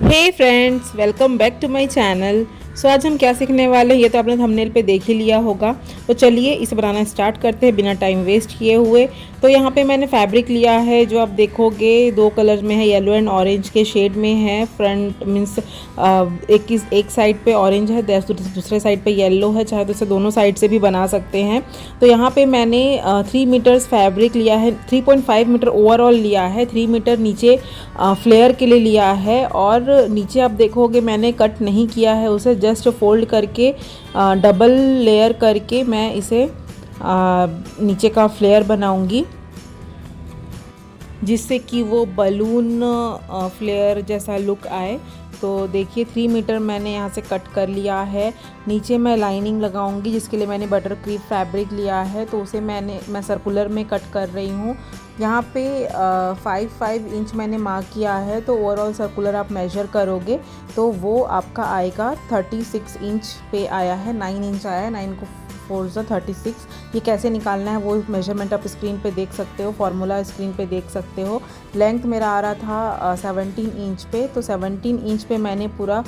Hey friends, welcome back to my channel. So आज हम क्या सीखने वाले हैं ये तो आपने थंबनेल पे देख ही लिया होगा। तो चलिए इसे बनाना स्टार्ट करते हैं बिना टाइम वेस्ट किए हुए। तो यहाँ पे मैंने फैब्रिक लिया है जो आप देखोगे दो कलर में है, येलो एंड ऑरेंज के शेड में है। फ्रंट मीन्स एक साइड पे ऑरेंज है, दूसरे साइड पे येलो है, चाहे तो इसे दोनों साइड से भी बना सकते हैं। तो यहाँ पे मैंने 3 मीटर्स फैब्रिक लिया है, 3.5 मीटर ओवरऑल लिया है, 3 मीटर नीचे फ्लेयर के लिए लिया है। और नीचे आप देखोगे मैंने कट नहीं किया है उसे, जस्ट फोल्ड करके डबल लेयर करके मैं इसे नीचे का फ्लेयर बनाऊंगी, जिससे कि वो बलून फ्लेयर जैसा लुक आए। तो देखिए 3 मीटर मैंने यहाँ से कट कर लिया है। नीचे मैं लाइनिंग लगाऊंगी, जिसके लिए मैंने बटर क्रीप फैब्रिक लिया है, तो उसे मैं सर्कुलर में कट कर रही हूँ। यहाँ पे 5 इंच मैंने मार्क किया है, तो ओवरऑल सर्कुलर आप मेजर करोगे तो वो आपका आएगा 36 इंच पे आया है, 9 इंच आया है, 9 को 4 से 36। ये कैसे निकालना है वो मेजरमेंट आप स्क्रीन पे देख सकते हो, फार्मूला स्क्रीन पे देख सकते हो। लेंथ मेरा आ रहा था 17 इंच पे, तो 17 इंच पे मैंने पूरा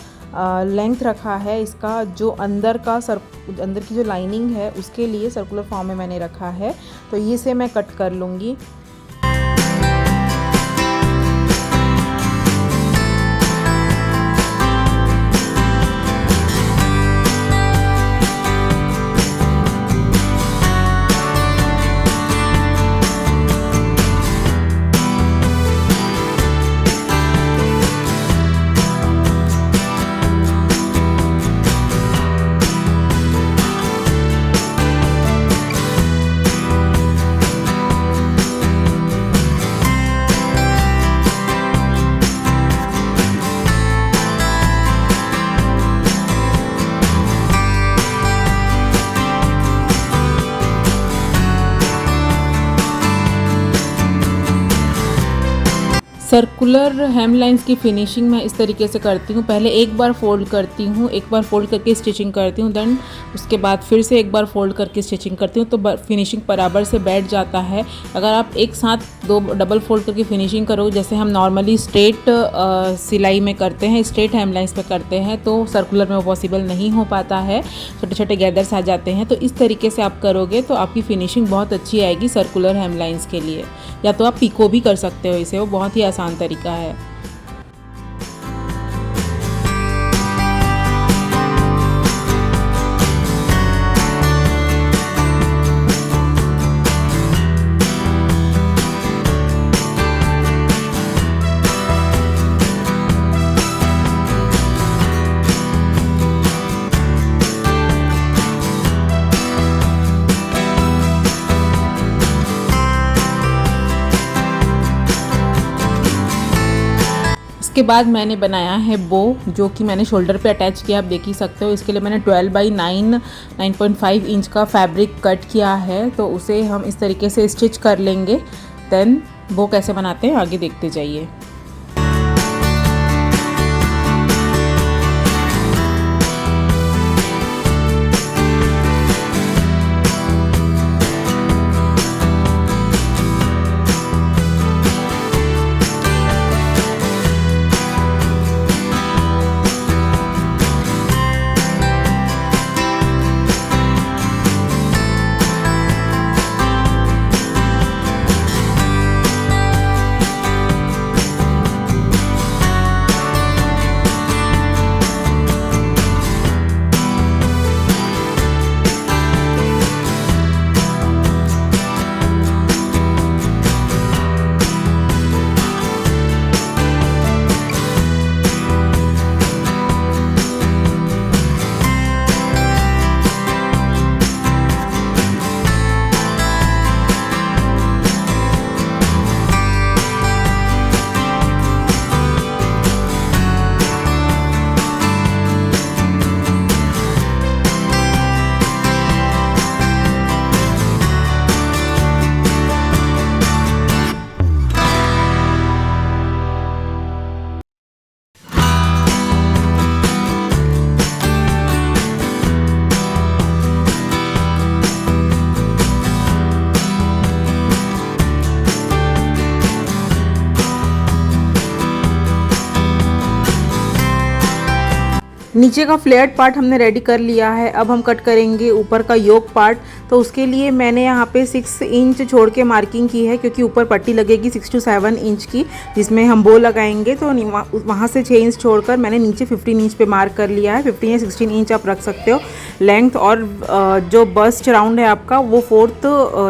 लेंथ रखा है। इसका जो अंदर की जो लाइनिंग है उसके लिए सर्कुलर फॉर्म में मैंने रखा है, तो ये से मैं कट कर लूँगी। सर्कुलर हेम लाइंस की फिनिशिंग मैं इस तरीके से करती हूँ। पहले एक बार फोल्ड करती हूँ, एक बार फोल्ड करके स्टिचिंग करती हूँ, देन उसके बाद फिर से एक बार फोल्ड करके स्टिचिंग करती हूँ, तो फिनिशिंग बराबर से बैठ जाता है। अगर आप एक साथ दो डबल फोल्ड करके फिनिशिंग करो, जैसे हम नॉर्मली स्ट्रेट सिलाई में करते हैं, स्ट्रेट हेम लाइंस में करते हैं, तो सर्कुलर में वो पॉसिबल नहीं हो पाता है, छोटे छोटे गैदर्स आ जाते हैं। तो इस तरीके से आप करोगे तो आपकी फिनिशिंग बहुत अच्छी आएगी सर्कुलर हेम लाइंस के लिए। या तो आप पिको भी कर सकते हो इसे, वो बहुत ही आसान तरीका है। इसके बाद मैंने बनाया है बो, जो कि मैंने शोल्डर पे अटैच किया, आप देख ही सकते हो। इसके लिए मैंने 12x9 9.5 इंच का फैब्रिक कट किया है, तो उसे हम इस तरीके से स्टिच कर लेंगे। देन बो कैसे बनाते हैं आगे देखते जाइए। नीचे का फ्लेयर्ड पार्ट हमने रेडी कर लिया है। अब हम कट करेंगे ऊपर का योक पार्ट। तो उसके लिए मैंने यहाँ पे 6 इंच छोड़ के मार्किंग की है, क्योंकि ऊपर पट्टी लगेगी 6 to 7 इंच की जिसमें हम बो लगाएंगे। तो वहाँ से 6 इंच छोड़कर मैंने नीचे 15 इंच पे मार्क कर लिया है। 15 या 16 इंच आप रख सकते हो लेंथ। और जो बस्ट राउंड है आपका वो 4th,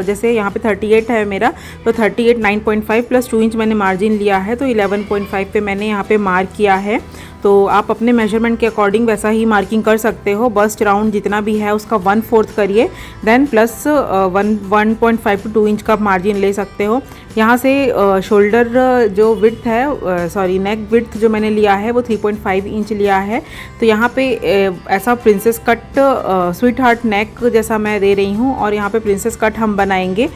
जैसे यहाँ पे 38 है मेरा, तो 38 9.5 प्लस 2 इंच मैंने मार्जिन लिया है, तो 11.5 पे मैंने यहाँ पे मार्क किया है। तो आप अपने मेजरमेंट के अकॉर्डिंग वैसा ही मार्किंग कर सकते हो। बस्ट राउंड जितना भी है उसका 1/4 करिए, देन प्लस 1.5 to 2 इंच का मार्जिन ले सकते हो। यहाँ से शोल्डर जो विड्थ है, सॉरी नेक विड्थ जो मैंने लिया है वो 3.5 इंच लिया है। तो यहाँ पे ऐसा प्रिंसेस कट स्वीट हार्ट नेक जैसा मैं दे रही हूँ, और यहाँ पे प्रिंसेस कट हम बनाएंगे।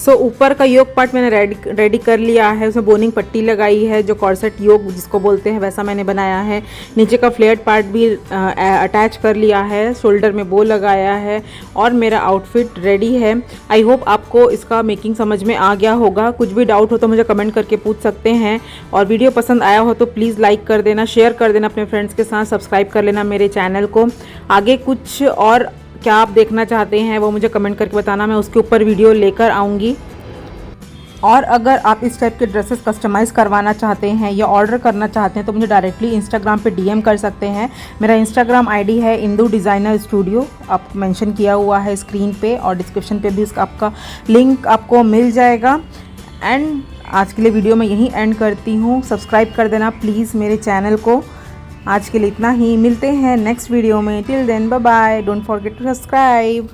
सो ऊपर का योक पार्ट मैंने रेडी कर लिया है, उसमें बोनिंग पट्टी लगाई है जो कॉर्सेट योक जिसको बोलते हैं वैसा मैंने बनाया है। नीचे का फ्लेयर्ड पार्ट भी अटैच कर लिया है, शोल्डर में बो लगाया है और मेरा आउटफिट रेडी है। आई होप आपको इसका मेकिंग समझ में आ गया होगा। कुछ भी डाउट हो तो मुझे कमेंट करके पूछ सकते हैं, और वीडियो पसंद आया हो तो प्लीज़ लाइक कर देना, शेयर कर देना अपने फ्रेंड्स के साथ, सब्सक्राइब कर लेना मेरे चैनल को। आगे कुछ और क्या आप देखना चाहते हैं वो मुझे कमेंट करके बताना, मैं उसके ऊपर वीडियो लेकर आऊँगी। और अगर आप इस टाइप के ड्रेसेस कस्टमाइज़ करवाना चाहते हैं या ऑर्डर करना चाहते हैं तो मुझे डायरेक्टली इंस्टाग्राम पे डीएम कर सकते हैं। मेरा इंस्टाग्राम आईडी है इंदू डिज़ाइनर स्टूडियो, आप मेंशन किया हुआ है स्क्रीन पे, और डिस्क्रिप्शन पे भी उसका आपका लिंक आपको मिल जाएगा। एंड आज के लिए वीडियो मैं यहीं एंड करती हूँ। सब्सक्राइब कर देना प्लीज़ मेरे चैनल को। आज के लिए इतना ही, मिलते हैं नेक्स्ट वीडियो में। Till then bye bye, don't forget to subscribe.